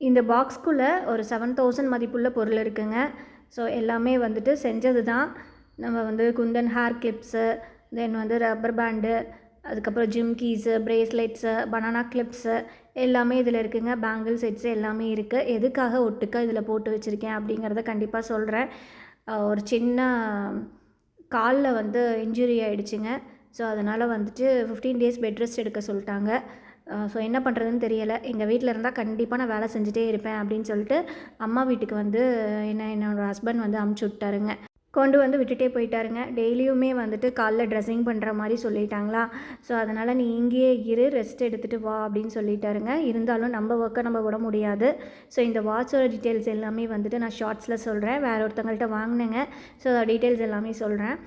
இந்த பாக்ஸ்க்குள்ளே ஒரு 7000 மதிப்புள்ள பொருள் இருக்குங்க. ஸோ எல்லாமே வந்துட்டு செஞ்சது தான். நம்ம வந்து குந்தன் ஹேர் கிளிப்ஸு, தென் வந்து ரப்பர் பேண்டு, அதுக்கப்புறம் ஜிம்கீஸு, பிரேஸ்லெட்ஸு, பனானா கிளிப்ஸு எல்லாமே இதில் இருக்குங்க. பேங்கிள் செட்ஸு எல்லாமே இருக்குது. எதுக்காக ஒட்டுக்கா இதில் போட்டு வச்சுருக்கேன் அப்படிங்கிறத கண்டிப்பாக சொல்கிறேன். ஒரு சின்ன காலில் வந்து இன்ஜுரி ஆகிடுச்சிங்க. ஸோ அதனால் வந்துட்டு 15 டேஸ் பெட் ரெஸ்ட் எடுக்க சொல்லிட்டாங்க. ஸோ என்ன பண்ணுறதுன்னு தெரியலை. எங்கள் வீட்டில் இருந்தால் கண்டிப்பாக நான் வேலை செஞ்சுட்டே இருப்பேன் அப்படின்னு சொல்லிட்டு அம்மா வீட்டுக்கு வந்து என்னோடய ஹஸ்பண்ட் வந்து அமுச்சு விட்டாருங்க. கொண்டு வந்து விட்டுட்டே போயிட்டாருங்க. டெய்லியுமே வந்துட்டு காலைல ட்ரெஸ்ஸிங் பண்ணுற மாதிரி சொல்லிட்டாங்களா. ஸோ அதனால் நீ இங்கேயே இரு, ரெஸ்ட் எடுத்துகிட்டு வா அப்படின்னு சொல்லிட்டாருங்க. இருந்தாலும் நம்ம ஒர்க்கை நம்ம விட முடியாது. ஸோ இந்த வாட்சோட டீட்டெயில்ஸ் எல்லாமே வந்துட்டு நான் ஷார்ட்ஸில் சொல்கிறேன். வேறு ஒருத்தங்கள்ட்ட வாங்கினேங்க. ஸோ டீட்டெயில்ஸ் எல்லாமே சொல்கிறேன்.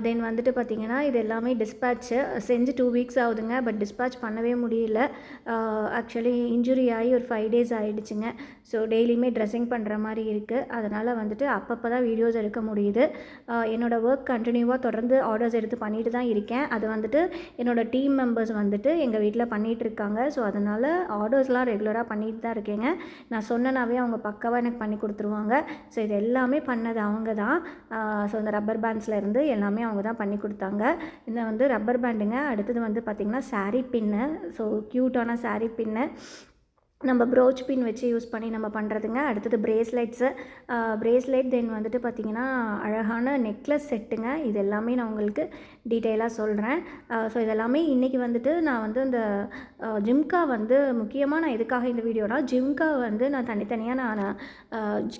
தென் வந்துட்டு பார்த்திங்கன்னா இது எல்லாமே டிஸ்பேட்ச்சு செஞ்சு 2 வீக்ஸ் ஆகுதுங்க. பட் டிஸ்பேட்ச் பண்ணவே முடியல. ஆக்சுவலி இன்ஜுரி ஆகி ஒரு 5 டேஸ் ஆகிடுச்சுங்க. ஸோ டெய்லியுமே ட்ரெஸ்ஸிங் பண்ணுற மாதிரி இருக்குது. அதனால் வந்துட்டு அப்பப்போ தான் வீடியோஸ் எடுக்க முடியுது. என்னோடய ஒர்க் கண்டினியூவாக தொடர்ந்து ஆர்டர்ஸ் எடுத்து பண்ணிட்டு தான் இருக்கேன். அது வந்துட்டு என்னோடய டீம் மெம்பர்ஸ் வந்துட்டு எங்கள் வீட்டில் பண்ணிகிட்ருக்காங்க. ஸோ அதனால் ஆர்டர்ஸ்லாம் ரெகுலராக பண்ணிட்டு தான் இருக்கேங்க. நான் சொன்னனாவே அவங்க பக்காவாக எனக்கு பண்ணி கொடுத்துருவாங்க. ஸோ இது எல்லாமே பண்ணது அவங்க தான். ஸோ இந்த ரப்பர் பேண்ட்ஸ்லேருந்து எல்லாமே அவங்க தான் பண்ணி கொடுத்தாங்க. இந்த வந்து ரப்பர் பேண்டுங்க. அடுத்தது வந்து பார்த்திங்கன்னா சாரீ பின்னு. ஸோ க்யூட்டான சாரீ பின்னு நம்ம ப்ரோச் பின் வச்சு யூஸ் பண்ணி நம்ம பண்ணுறதுங்க. அடுத்தது பிரேஸ்லெட்ஸு, பிரேஸ்லெட் தென் வந்துட்டு பார்த்திங்கன்னா அழகான நெக்லஸ் செட்டுங்க. இது எல்லாமே நான் உங்களுக்கு டீட்டெயிலாக சொல்கிறேன். ஸோ இதெல்லாமே இன்றைக்கி வந்துட்டு நான் வந்து இந்த ஜிம்கா வந்து முக்கியமாக நான் எதுக்காக இந்த வீடியோனா, ஜிம்கா வந்து நான் தனித்தனியாக நான்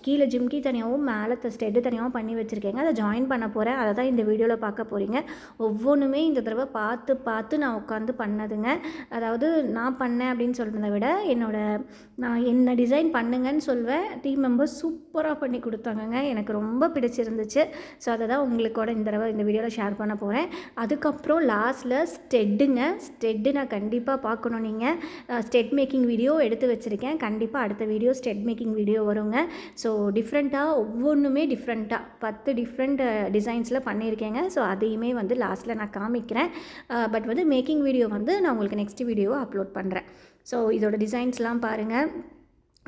கீழே ஜிம்கி தனியாகவும் மேலே ஸ்டெட்டு தனியாகவும் பண்ணி வச்சுருக்கேங்க. அதை ஜாயின் பண்ண போகிறேன். அதை தான் இந்த வீடியோவில் பார்க்க போகிறீங்க. ஒவ்வொன்றுமே இந்த தடவை பார்த்து நான் உட்காந்து பண்ணதுங்க. அதாவது நான் பண்ணேன் அப்படின்னு சொல்கிறத விட நான் என்ன டிசைன் பண்ணுங்கன்னு சொல்வேன். டீம் மெம்பர்ஸ் சூப்பராக பண்ணி கொடுத்தாங்கங்க. எனக்கு ரொம்ப பிடிச்சிருந்துச்சு. ஸோ அதை தான் உங்களுக்கூட இந்த தடவை இந்த வீடியோவில் ஷேர் பண்ண போகிறேன். அதுக்கப்புறம் லாஸ்ட்டில் ஸ்டெட்டு நான் கண்டிப்பாக பார்க்கணும். நீங்கள் ஸ்டெட் மேக்கிங் வீடியோ எடுத்து வச்சுருக்கேன். கண்டிப்பாக அடுத்த வீடியோ ஸ்டெட் மேக்கிங் வீடியோ வருங்க. ஸோ டிஃப்ரெண்ட்டாக ஒவ்வொன்றுமே டிஃப்ரெண்ட்டாக 10 டிஃப்ரெண்ட் டிசைன்ஸில் பண்ணியிருக்கேங்க. ஸோ அதையுமே வந்து லாஸ்ட்டில் நான் காமிக்கிறேன். பட் வந்து மேக்கிங் வீடியோ வந்து நான் உங்களுக்கு நெக்ஸ்ட் வீடியோவை அப்லோட் பண்ணுறேன். ஸோ இதோட டிசைன்ஸ்லாம் பாருங்கள்,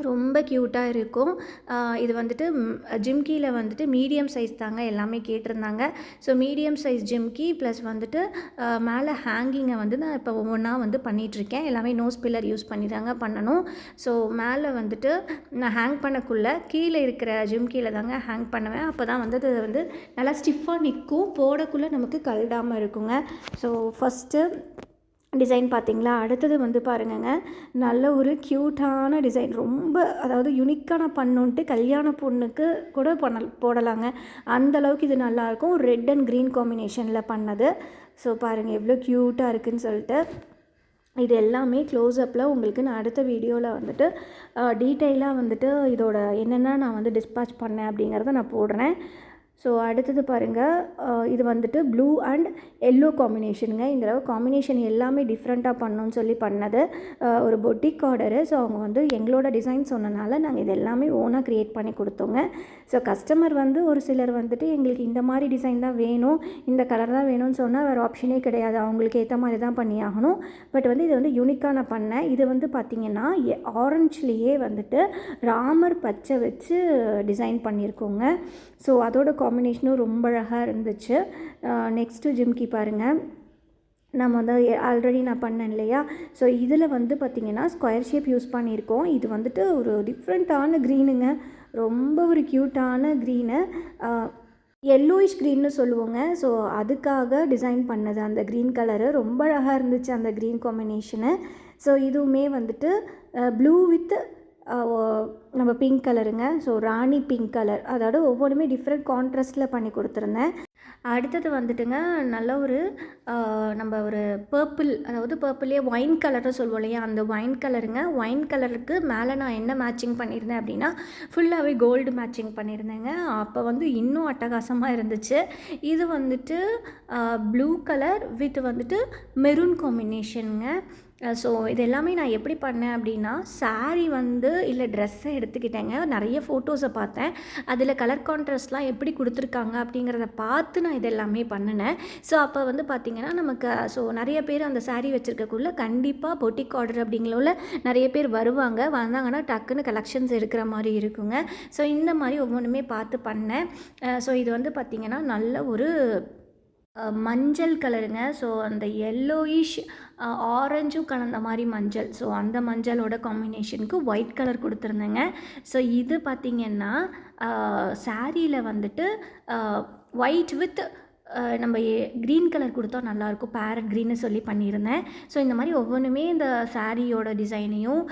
ரொம்ப க்யூட்டாக இருக்கும். இது வந்துட்டு ஜிம்கியில் வந்துட்டு மீடியம் சைஸ் தாங்க எல்லாமே கேட்டிருந்தாங்க. So medium size jhumki plus வந்துட்டு மேலே ஹேங்கிங்கை வந்து நான் இப்போ ஒவ்வொன்றா வந்து பண்ணிகிட்ருக்கேன். எல்லாமே நோஸ் பில்லர் யூஸ் பண்ணி தாங்க பண்ணணும். ஸோ மேலே வந்துட்டு நான் ஹேங் பண்ணக்குள்ளே கீழே இருக்கிற ஜிம்கியில் தாங்க ஹேங் பண்ணுவேன். அப்போ தான் வந்து அது வந்து நல்லா ஸ்டிஃபாக நிற்கும், போடக்குள்ளே நமக்கு கழடாமல் இருக்குங்க. ஸோ ஃபஸ்ட்டு டிசைன் பார்த்திங்களா. அடுத்தது வந்து பாருங்கங்க, நல்ல ஒரு க்யூட்டான டிசைன். ரொம்ப அதாவது யூனிக்கான பண்ணுன்ட்டு கல்யாண பொண்ணுக்கு கூட போடலாங்க. அந்தளவுக்கு இது நல்லாயிருக்கும். ரெட் அண்ட் க்ரீன் காம்பினேஷனில் பண்ணது. ஸோ பாருங்கள் எவ்வளோ க்யூட்டாக இருக்குதுன்னு சொல்லிட்டு. இது எல்லாமே க்ளோஸ்அப்பில் உங்களுக்கு நான் அடுத்த வீடியோவில் வந்துட்டு டீட்டெயிலாக வந்துட்டு இதோட என்னென்ன நான் வந்து டிஸ்பேட்ச் பண்ணேன் அப்படிங்கிறத நான் போடுறேன். ஸோ அடுத்தது பாருங்கள், இது வந்துட்டு ப்ளூ அண்ட் எல்லோ காம்பினேஷனுங்க. இந்த தடவை காம்பினேஷன் எல்லாமே டிஃப்ரெண்ட்டாக பண்ணணும்னு சொல்லி பண்ணது. ஒரு பொட்டிக் ஆர்டரு. ஸோ அவங்க வந்து எங்களோட டிசைன் சொன்னனால நாங்கள் இது எல்லாமே ஓனாக க்ரியேட் பண்ணி கொடுத்தோங்க. ஸோ கஸ்டமர் வந்து ஒரு சிலர் வந்துட்டு எங்களுக்கு இந்த மாதிரி டிசைன் தான் வேணும், இந்த கலர் தான் வேணும்னு சொன்னால் வேறு ஆப்ஷனே கிடையாது, அவங்களுக்கு ஏற்ற மாதிரி தான் பண்ணி ஆகணும். பட் வந்து இது வந்து யூனிக்காக நான் பண்ணேன். இது வந்து பார்த்திங்கன்னா ஆரஞ்சுலேயே வந்துட்டு ராமர் பச்சை வச்சு டிசைன் பண்ணியிருக்கோங்க. ஸோ அதோட காம்பினேஷனும் ரொம்ப அழகாக இருந்துச்சு. நெக்ஸ்ட்டு ஜிம்கி பாருங்கள், நம்ம வந்து ஆல்ரெடி நான் பண்ணேன் இல்லையா. ஸோ இதில் வந்து பார்த்திங்கன்னா ஸ்கொயர் ஷேப் யூஸ் பண்ணியிருக்கோம். இது வந்துட்டு ஒரு டிஃப்ரெண்ட்டான க்ரீனுங்க, ரொம்ப ஒரு க்யூட்டான க்ரீனு, எல்லோயிஷ் க்ரீன்னு சொல்லுவோங்க. ஸோ அதுக்காக டிசைன் பண்ணது அந்த க்ரீன் கலரு. ரொம்ப அழகாக இருந்துச்சு அந்த க்ரீன் காம்பினேஷனு. ஸோ இதுவுமே வந்துட்டு ப்ளூ வித் நம்ம பிங்க் கலருங்க. ஸோ ராணி பிங்க் கலர், அதாவது ஒவ்வொன்றுமே டிஃப்ரெண்ட் கான்ட்ராஸ்ட்டில் பண்ணி கொடுத்துருந்தேன். அடுத்தது வந்துட்டுங்க நல்ல ஒரு நம்ம ஒரு பர்பிள், அதாவது பர்பிள்லேயே ஒயின் கலர்னு சொல்லுவோம் இல்லையா, அந்த ஒயின் கலருங்க. ஒயின் கலருக்கு மேலே நான் என்ன மேட்சிங் பண்ணியிருந்தேன் அப்படின்னா ஃபுல்லாகவே கோல்டு மேட்சிங் பண்ணியிருந்தேங்க. அப்போ வந்து இன்னும் அட்டகாசமாக இருந்துச்சு. இது வந்துட்டு ப்ளூ கலர் வித் வந்துட்டு மெரூன் காம்பினேஷனுங்க. ஸோ இது எல்லாமே நான் எப்படி பண்ணேன் அப்படின்னா, சாரீ வந்து இல்லை ட்ரெஸ்ஸை எடுத்துக்கிட்டேங்க. நிறைய ஃபோட்டோஸை பார்த்தேன். அதில் கலர் கான்ட்ராஸ்ட்லாம் எப்படி கொடுத்துருக்காங்க அப்படிங்கிறத பார்த்து நான் இது எல்லாமே பண்ணினேன். ஸோ அப்போ வந்து பார்த்திங்கன்னா நமக்கு நிறைய பேர் அந்த சாரீ வச்சுருக்கக்குள்ள கண்டிப்பாக பொட்டிக் ஆர்டர் அப்படிங்களோல நிறைய பேர் வந்தாங்கன்னா டக்குன்னு கலெக்ஷன்ஸ் எடுக்கிற மாதிரி இருக்குங்க. ஸோ இந்த மாதிரி ஒவ்வொன்றுமே பார்த்து பண்ணேன். ஸோ இது வந்து பார்த்திங்கன்னா நல்ல ஒரு மஞ்சள் கலருங்க. ஸோ அந்த எல்லோயிஷ் ஆரஞ்சும் கலந்த மாதிரி மஞ்சள். ஸோ அந்த மஞ்சளோட காம்பினேஷனுக்கு ஒயிட் கலர் கொடுத்துருந்தேங்க. ஸோ இது பார்த்திங்கன்னா சாரியில் வந்துட்டு ஒயிட் வித் நம்ம க்ரீன் கலர் கொடுத்தா நல்லாயிருக்கும், பேரட் க்ரீன்னு சொல்லி பண்ணியிருந்தேன். ஸோ இந்த மாதிரி ஒவ்வொன்றுமே இந்த சாரியோட டிசைனையும்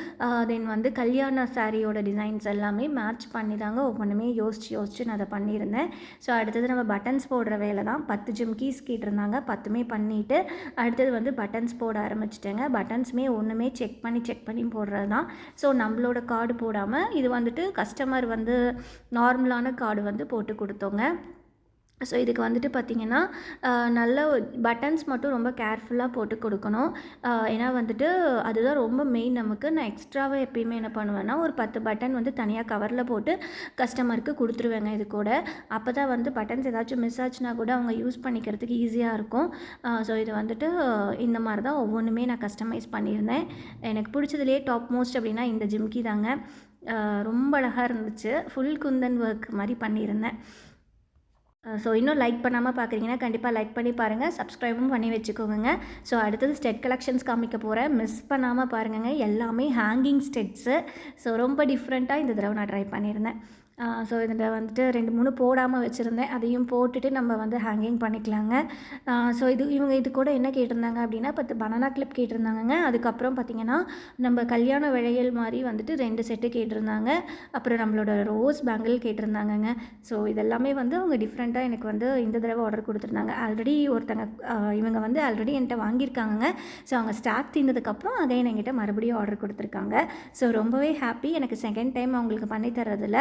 தென் வந்து கல்யாண சாரியோட டிசைன்ஸ் எல்லாமே மேட்ச் பண்ணி தாங்க ஒவ்வொன்றுமே யோசித்து நான் அதை பண்ணியிருந்தேன். ஸோ அடுத்தது நம்ம பட்டன்ஸ் போடுற வேலை தான். 10 ஜிம்கீஸ் கேட்டிருந்தாங்க, 10மே பண்ணிவிட்டு அடுத்தது வந்து பட்டன்ஸ் போட ஆரம்பிச்சிட்டேங்க. பட்டன்ஸுமே ஒன்றுமே செக் பண்ணி போடுறது தான். ஸோ நம்மளோட கார்டு போடாமல் இது வந்துட்டு கஸ்டமர் வந்து நார்மலான கார்டு வந்து போட்டு கொடுத்தோங்க. ஸோ இதுக்கு வந்துட்டு பார்த்திங்கன்னா நல்ல பட்டன்ஸ் மட்டும் ரொம்ப கேர்ஃபுல்லாக போட்டு கொடுக்கணும். ஏன்னா வந்துட்டு அதுதான் ரொம்ப மெயின் நமக்கு. நான் எக்ஸ்ட்ராவாக எப்பயுமே என்ன பண்ணுவேன்னா ஒரு 10 பட்டன் வந்து தனியாக கவரில் போட்டு கஸ்டமருக்கு கொடுத்துருவேங்க. இது கூட அப்போ தான் வந்து பட்டன்ஸ் ஏதாச்சும் மிஸ் ஆச்சுன்னா கூட அவங்க யூஸ் பண்ணிக்கிறதுக்கு ஈஸியாக இருக்கும். ஸோ இது வந்துட்டு இந்த மாதிரி தான் ஒவ்வொன்றுமே நான் கஸ்டமைஸ் பண்ணியிருந்தேன். எனக்கு பிடிச்சதுலேயே டாப் மோஸ்ட் அப்படின்னா இந்த ஜிம்கி தாங்க. ரொம்ப அழகாக இருந்துச்சு. ஃபுல் குந்தன் ஒர்க் மாதிரி பண்ணியிருந்தேன். ஸோ இன்னும் லைக் பண்ணாமல் பார்க்குறீங்கன்னா கண்டிப்பாக லைக் பண்ணி பாருங்கள், சப்ஸ்கிரைபும் பண்ணி வச்சுக்கோங்க. ஸோ அடுத்தது ஸ்டெட் கலெக்ஷன்ஸ் காமிக்க போகிறேன், மிஸ் பண்ணாமல் பாருங்கள். எல்லாமே ஹேங்கிங் ஸ்டெட்ஸு. ஸோ ரொம்ப டிஃப்ரெண்ட்டாக இந்த தடவை நான் ட்ரை பண்ணியிருந்தேன். ஸோ இதில் வந்துட்டு 2, 3 போடாமல் வச்சுருந்தேன். அதையும் போட்டுட்டு நம்ம வந்து ஹேங்கிங் பண்ணிக்கலாங்க. ஸோ இவங்க இது கூட என்ன கேட்டிருந்தாங்க அப்படின்னா 10 பனானா கிளிப் கேட்டிருந்தாங்கங்க. அதுக்கப்புறம் பார்த்திங்கன்னா நம்ம கல்யாண வளையல் மாதிரி வந்துட்டு 2 செட்டு கேட்டிருந்தாங்க. அப்புறம் நம்மளோட ரோஸ் பேங்கிள் கேட்டிருந்தாங்கங்க. ஸோ இதெல்லாமே வந்து அவங்க டிஃப்ரெண்ட்டாக எனக்கு வந்து இந்த தடவை ஆர்டர் கொடுத்துருந்தாங்க. ஆல்ரெடி இவங்க வந்து ஆல்ரெடி என்கிட்ட வாங்கியிருக்காங்க. ஸோ அவங்க ஸ்டாக் தீர்ந்ததுக்கப்புறம் அகைன் என்கிட்ட மறுபடியும் ஆர்டர் கொடுத்துருக்காங்க. ஸோ ரொம்பவே ஹாப்பி. எனக்கு செகண்ட் டைம் அவங்களுக்கு பண்ணி தரதில்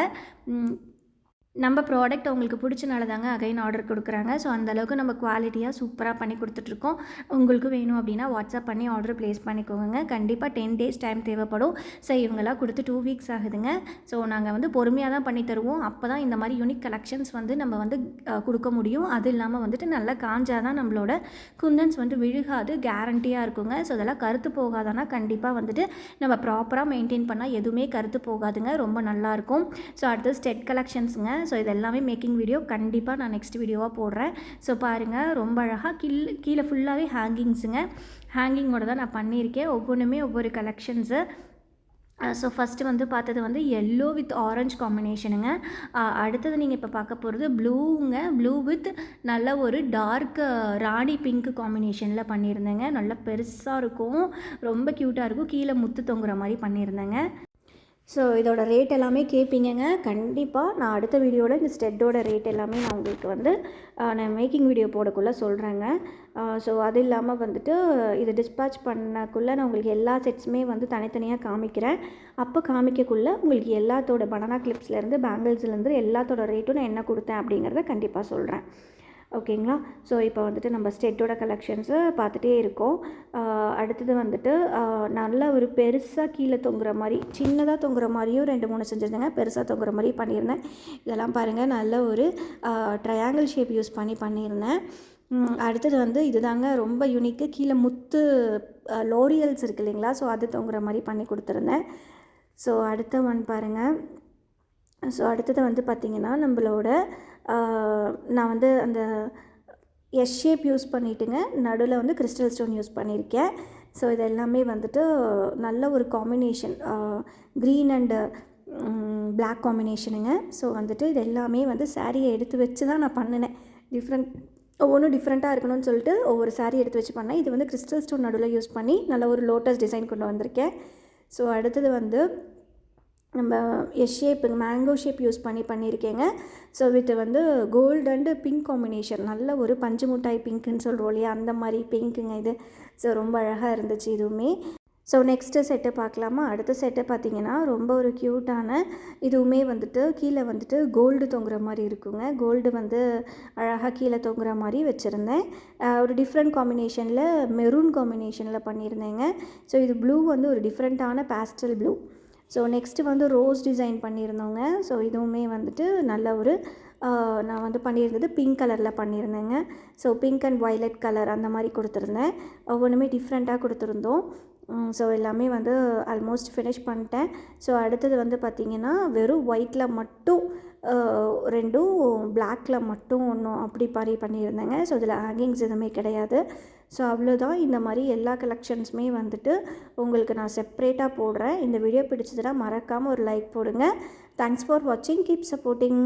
நம்ம ப்ராடக்ட் அவங்களுக்கு பிடிச்சனால தாங்க அகைன் ஆர்டர் கொடுக்குறாங்க. ஸோ அந்தளவுக்கு நம்ம குவாலிட்டியாக சூப்பராக பண்ணி கொடுத்துட்ருக்கோம். உங்களுக்கு வேணும் அப்படின்னா வாட்ஸ்அப் பண்ணி ஆர்டர் ப்ளேஸ் பண்ணிக்கோங்க. கண்டிப்பாக 10 டேஸ் டைம் தேவைப்படும். ஸோ இவங்களாம் கொடுத்து 2 வீக்ஸ் ஆகுதுங்க. ஸோ நாங்கள் வந்து பொறுமையாக தான் பண்ணி தருவோம். அப்போ தான் இந்த மாதிரி யூனிக் கலெக்ஷன்ஸ் வந்து நம்ம வந்து கொடுக்க முடியும். அது இல்லாமல் வந்துட்டு நல்லா காஞ்சால் தான் நம்மளோட குந்தன்ஸ் வந்து விழுகாது, கேரண்டியாக இருக்குங்க. ஸோ இதெல்லாம் கருத்து போகாதானா கண்டிப்பாக வந்துட்டு நம்ம ப்ராப்பராக மெயின்டைன் பண்ணால் எதுவுமே கருத்து போகாதுங்க, ரொம்ப நல்லாயிருக்கும். ஸோ அடுத்தது ஸ்டெட் கலெக்ஷன்ஸுங்க. ஸோ இது எல்லாமே மேக்கிங் வீடியோ கண்டிப்பாக நான் நெக்ஸ்ட் வீடியோவாக போடுறேன். ஸோ பாருங்கள், ரொம்ப அழகாக கீழே ஃபுல்லாகவே ஹேங்கிங்ஸுங்க. ஹேங்கிங்கோட தான் நான் பண்ணியிருக்கேன். ஒவ்வொன்றுமே ஒவ்வொரு கலெக்ஷன்ஸு. ஸோ ஃபஸ்ட்டு வந்து பார்த்தது வந்து எல்லோ வித் ஆரஞ்ச் காம்பினேஷனுங்க. அடுத்தது நீங்கள் இப்போ பார்க்க போகிறது ப்ளூங்க. ப்ளூ வித் நல்ல ஒரு டார்க் ராணி பிங்க் காம்பினேஷனில் பண்ணியிருந்தேங்க. நல்லா பெருசாக இருக்கும், ரொம்ப க்யூட்டாக இருக்கும். கீழே முத்து தொங்குற மாதிரி பண்ணியிருந்தேங்க. ஸோ இதோட ரேட் எல்லாமே கேட்பீங்கங்க. கண்டிப்பாக நான் அடுத்த வீடியோவில் இந்த ஸ்டெட்டோட ரேட் எல்லாமே நான் உங்களுக்கு வந்து நான் மேக்கிங் வீடியோ போடக்குள்ளே சொல்கிறேங்க. ஸோ அது இல்லாமல் வந்துட்டு இதை டிஸ்பேட்ச் பண்ணக்குள்ளே நான் உங்களுக்கு எல்லா செட்ஸுமே வந்து தனித்தனியாக காமிக்கிறேன். அப்போ காமிக்கக்குள்ளே உங்களுக்கு எல்லாத்தோட பனானா கிளிப்ஸ்லேருந்து பேங்கிள்ஸ்லேருந்து எல்லாத்தோட ரேட்டும் நான் என்ன கொடுத்தேன் அப்படிங்கிறத கண்டிப்பாக சொல்கிறேன். ஓகேங்களா? ஸோ இப்போ வந்துட்டு நம்ம ஸ்டெட்டோட கலெக்ஷன்ஸு பார்த்துட்டே இருக்கோம். அடுத்தது வந்துட்டு நல்ல ஒரு பெருசாக கீழே தொங்குற மாதிரி, சின்னதாக தொங்குற மாதிரியும் 2, 3 செஞ்சுருந்தேங்க. பெருசாக தொங்குற மாதிரி பண்ணியிருந்தேன். இதெல்லாம் பாருங்கள், நல்ல ஒரு ட்ரையாங்கிள் ஷேப் யூஸ் பண்ணியிருந்தேன். அடுத்தது வந்து இதுதாங்க ரொம்ப யூனிக்கு. கீழே முத்து லோரியல்ஸ் இருக்குது இல்லைங்களா? ஸோ அது தொங்குற மாதிரி பண்ணி கொடுத்துருந்தேன். ஸோ அடுத்த ஒன் பாருங்கள். ஸோ அடுத்தது வந்து பார்த்திங்கன்னா நம்மளோட நான் வந்து அந்த எஸ் ஷேப் யூஸ் பண்ணிவிட்டுங்க, நடுவில் வந்து கிறிஸ்டல் ஸ்டோன் யூஸ் பண்ணியிருக்கேன். ஸோ இது எல்லாமே வந்துட்டு நல்ல ஒரு காம்பினேஷன், க்ரீன் அண்டு பிளாக் காம்பினேஷனுங்க. ஸோ வந்துட்டு இது எல்லாமே வந்து சாரியை எடுத்து வச்சு தான் நான் பண்ணினேன். ஒவ்வொன்றும் டிஃப்ரெண்ட்டாக இருக்கணும்னு சொல்லிட்டு ஒவ்வொரு சாரீ எடுத்து வச்சு பண்ணேன். இது வந்து கிறிஸ்டல் ஸ்டோன் நடுவில் யூஸ் பண்ணி நல்ல ஒரு லோட்டஸ் டிசைன் கொண்டு வந்திருக்கேன். ஸோ அடுத்தது வந்து நம்ம S shape mango shape use பண்ணியிருக்கேங்க. ஸோ வித் வந்து கோல்டு அண்டு பிங்க் காம்பினேஷன், நல்ல ஒரு பஞ்சு முட்டாய் பிங்க்குன்னு சொல்கிறோம் இல்லையா, அந்த மாதிரி பிங்க்குங்க இது. ஸோ ரொம்ப அழகாக இருந்துச்சு இதுவுமே. ஸோ நெக்ஸ்ட்டு செட்டு பார்க்கலாமா? அடுத்த செட்டு பார்த்திங்கன்னா ரொம்ப ஒரு க்யூட்டான இதுவுமே வந்துட்டு கீழே வந்துட்டு கோல்டு தொங்குற மாதிரி இருக்குங்க. கோல்டு வந்து அழகாக கீழே தொங்குற மாதிரி வச்சுருந்தேன். ஒரு டிஃப்ரெண்ட் காம்பினேஷனில் மெரூன் காம்பினேஷனில் பண்ணியிருந்தேங்க. ஸோ இது ப்ளூ வந்து ஒரு டிஃப்ரெண்ட்டான பேஸ்டல் ப்ளூ. ஸோ நெக்ஸ்ட்டு வந்து ரோஸ் டிசைன் பண்ணியிருந்தோங்க. ஸோ இதுவுமே வந்துட்டு நல்ல ஒரு நான் வந்து பண்ணியிருந்தது பிங்க் கலரில் பண்ணியிருந்தேங்க. So pink and violet colour அந்த மாதிரி கொடுத்துருந்தேன். ஒவ்வொன்றுமே டிஃப்ரெண்ட்டாக கொடுத்துருந்தோம். ஸோ எல்லாமே வந்து ஆல்மோஸ்ட் ஃபினிஷ் பண்ணிட்டேன். ஸோ அடுத்தது வந்து பார்த்திங்கன்னா வெறும் ஒயிட்டில் மட்டும் 2ம் பிளாக்கில் மட்டும் ஒன்றும் அப்படி பண்ணியிருந்தேங்க. ஸோ இதில் ஹேங்கிங்ஸ் எதுவுமே கிடையாது. ஸோ அவ்வளோதான். இந்த மாதிரி எல்லா கலெக்ஷன்ஸுமே வந்துட்டு உங்களுக்கு நான் செப்ரேட்டாக போடுறேன். இந்த வீடியோ பிடிச்சதுன்னா மறக்காமல் ஒரு லைக் போடுங்க. தேங்க்ஸ் ஃபார் வாட்சிங். Keep supporting.